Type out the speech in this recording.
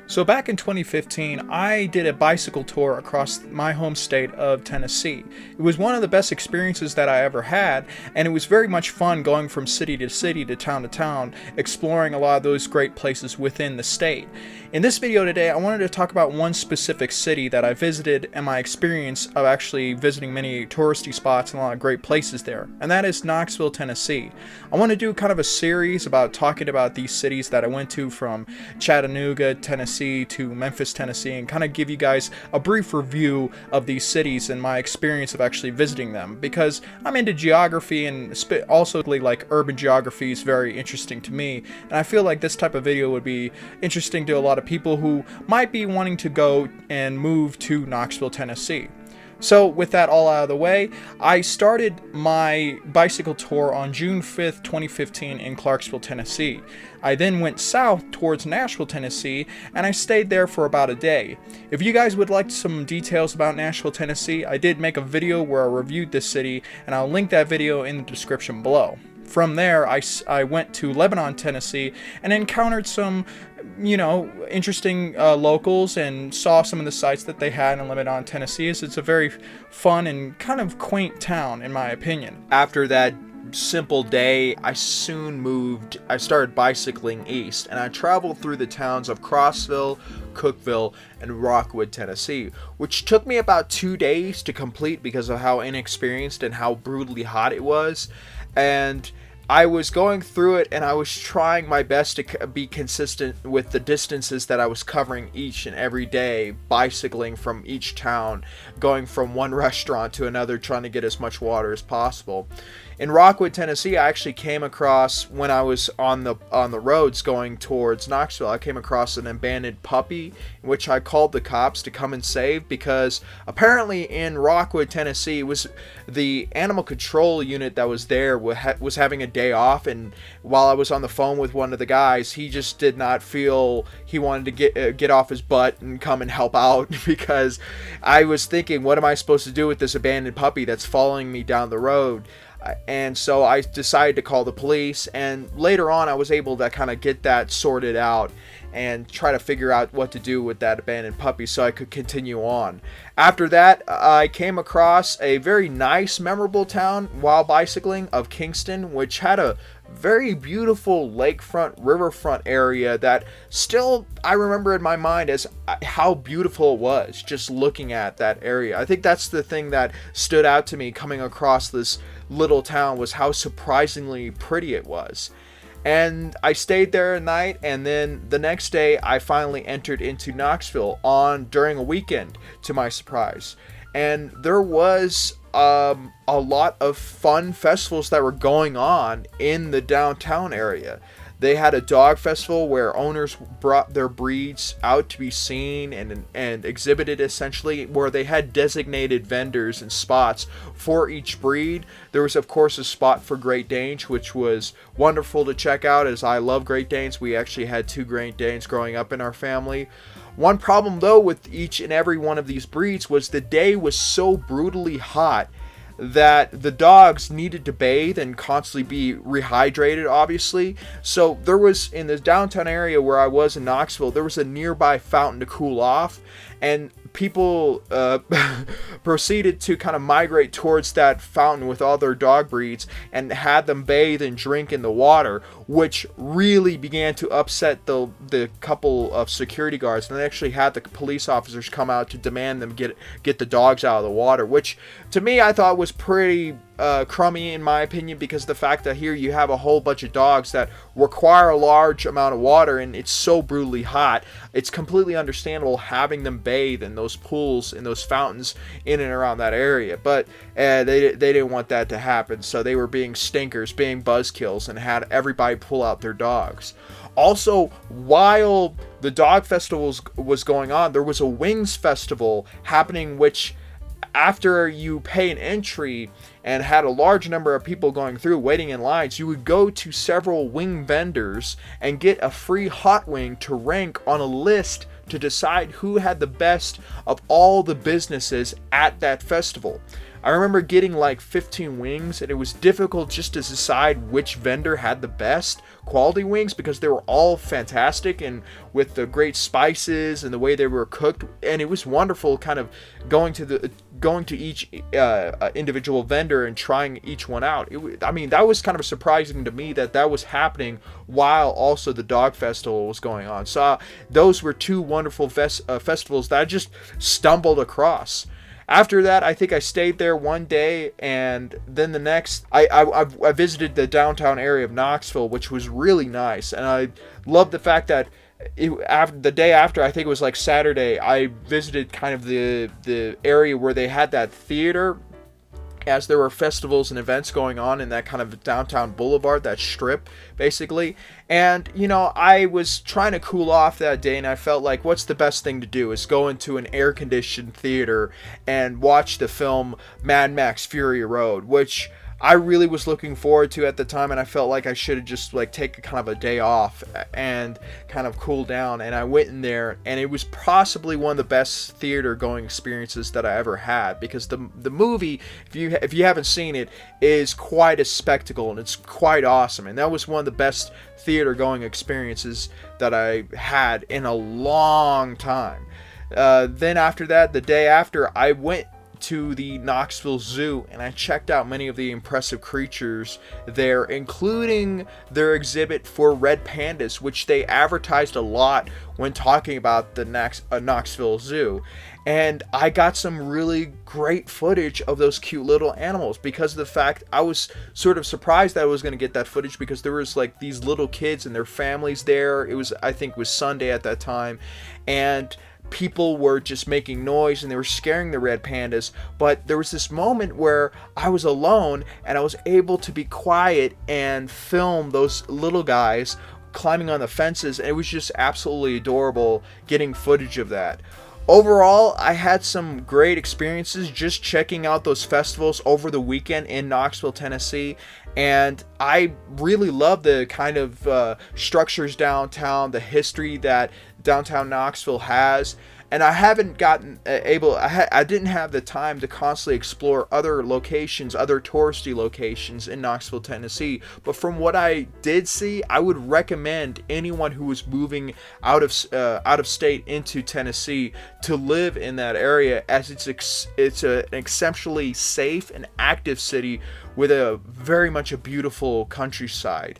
So back in 2015, I did a bicycle tour across my home state of Tennessee. It was one of the best experiences that I ever had, and it was very much fun going from city to city to town, exploring a lot of those great places within the state. In this video today, I wanted to talk about one specific city that I visited and my experience of actually visiting many touristy spots and a lot of great places there, and that is Knoxville, Tennessee. I want to do kind of a series about talking about these cities that I went to, from Chattanooga, Tennessee to Memphis, Tennessee, and kind of give you guys a brief review of these cities and my experience of actually visiting them, because I'm into geography, and also like urban geography is very interesting to me, and I feel like this type of video would be interesting to a lot of people who might be wanting to go and move to Knoxville, Tennessee. So with that all out of the way, I started my bicycle tour on June 5th, 2015 in Clarksville, Tennessee. I then went south towards Nashville, Tennessee, and I stayed there for about a day. If you guys would like some details about Nashville, Tennessee, I did make a video where I reviewed this city, and I'll link that video in the description below. From there, I went to Lebanon, Tennessee, and encountered some, interesting locals, and saw some of the sites that they had in Lebanon, Tennessee. It's a very fun and kind of quaint town, in my opinion. After that simple day, I started bicycling east, and I traveled through the towns of Crossville, Cookeville, and Rockwood, Tennessee, which took me about 2 days to complete because of how inexperienced and how brutally hot it was. And I was going through it, and I was trying my best to be consistent with the distances that I was covering each and every day, bicycling from each town, going from one restaurant to another, trying to get as much water as possible. In Rockwood, Tennessee, I actually came across, when I was on the roads going towards Knoxville, I came across an abandoned puppy, which I called the cops to come and save, because apparently in Rockwood, Tennessee, was the animal control unit that was there was having a day off, and while I was on the phone with one of the guys, he just did not feel he wanted to get off his butt and come and help out, because I was thinking, what am I supposed to do with this abandoned puppy that's following me down the road? And so I decided to call the police, and later on I was able to kind of get that sorted out and try to figure out what to do with that abandoned puppy so I could continue on. After that, I came across a very nice, memorable town while bicycling of Kingston, which had a very beautiful lakefront, riverfront area that still I remember in my mind as how beautiful it was just looking at that area. I think that's the thing that stood out to me coming across this little town, was how surprisingly pretty it was. And I stayed there a night, and then the next day I finally entered into Knoxville during a weekend, to my surprise. And there was a lot of fun festivals that were going on in the downtown area. They had a dog festival where owners brought their breeds out to be seen and exhibited, essentially, where they had designated vendors and spots for each breed. There was, of course, a spot for Great Danes, which was wonderful to check out, as I love Great Danes. We actually had 2 Great Danes growing up in our family. One problem, though, with each and every one of these breeds was the day was so brutally hot that the dogs needed to bathe and constantly be rehydrated, obviously. So there was, in the downtown area where I was in Knoxville, there was a nearby fountain to cool off, and people proceeded to kind of migrate towards that fountain with all their dog breeds and had them bathe and drink in the water, which really began to upset the couple of security guards, and they actually had the police officers come out to demand them get the dogs out of the water, which to me I thought was pretty crummy, in my opinion, because the fact that here you have a whole bunch of dogs that require a large amount of water, and it's so brutally hot, it's completely understandable having them bathe in those pools, in those fountains in and around that area. But they didn't want that to happen, so they were being stinkers, being buzzkills, and had everybody pull out their dogs. Also, while the dog festival was going on, there was a wings festival happening, which, after you pay an entry and had a large number of people going through waiting in lines, you would go to several wing vendors and get a free hot wing to rank on a list to decide who had the best of all the businesses at that festival. I remember getting like 15 wings, and it was difficult just to decide which vendor had the best quality wings because they were all fantastic and with the great spices and the way they were cooked. And it was wonderful kind of going to each individual vendor and trying each one out. I mean, that was kind of surprising to me that was happening while also the dog festival was going on. So those were two wonderful festivals that I just stumbled across. After that, I think I stayed there one day, and then the next, I visited the downtown area of Knoxville, which was really nice, and I loved the fact that after the day after, I think it was like Saturday, I visited kind of the area where they had that theater, as there were festivals and events going on in that kind of downtown boulevard, that strip, basically. And, you know, I was trying to cool off that day, and I felt like, what's the best thing to do is go into an air-conditioned theater and watch the film Mad Max Fury Road, which I really was looking forward to at the time, and I felt like I should have just like take kind of a day off and kind of cool down. And I went in there, and it was possibly one of the best theater going experiences that I ever had, because the movie, if you haven't seen it, is quite a spectacle, and it's quite awesome. And that was one of the best theater going experiences that I had in a long time. Then after that, the day after, I went to the Knoxville Zoo, and I checked out many of the impressive creatures there, including their exhibit for red pandas, which they advertised a lot when talking about the Knoxville Zoo. And I got some really great footage of those cute little animals, because of the fact I was sort of surprised that I was going to get that footage, because there was like these little kids and their families there. I think it was Sunday at that time, and people were just making noise and they were scaring the red pandas. But there was this moment where I was alone, and I was able to be quiet and film those little guys climbing on the fences, and it was just absolutely adorable getting footage of that. Overall, I had some great experiences just checking out those festivals over the weekend in Knoxville, Tennessee. And I really love the kind of structures downtown, the history that downtown Knoxville has. And I haven't gotten I didn't have the time to constantly explore other locations, other touristy locations in Knoxville, Tennessee. But from what I did see, I would recommend anyone who was moving out of state into Tennessee to live in that area, as it's an exceptionally safe and active city with a very much a beautiful countryside.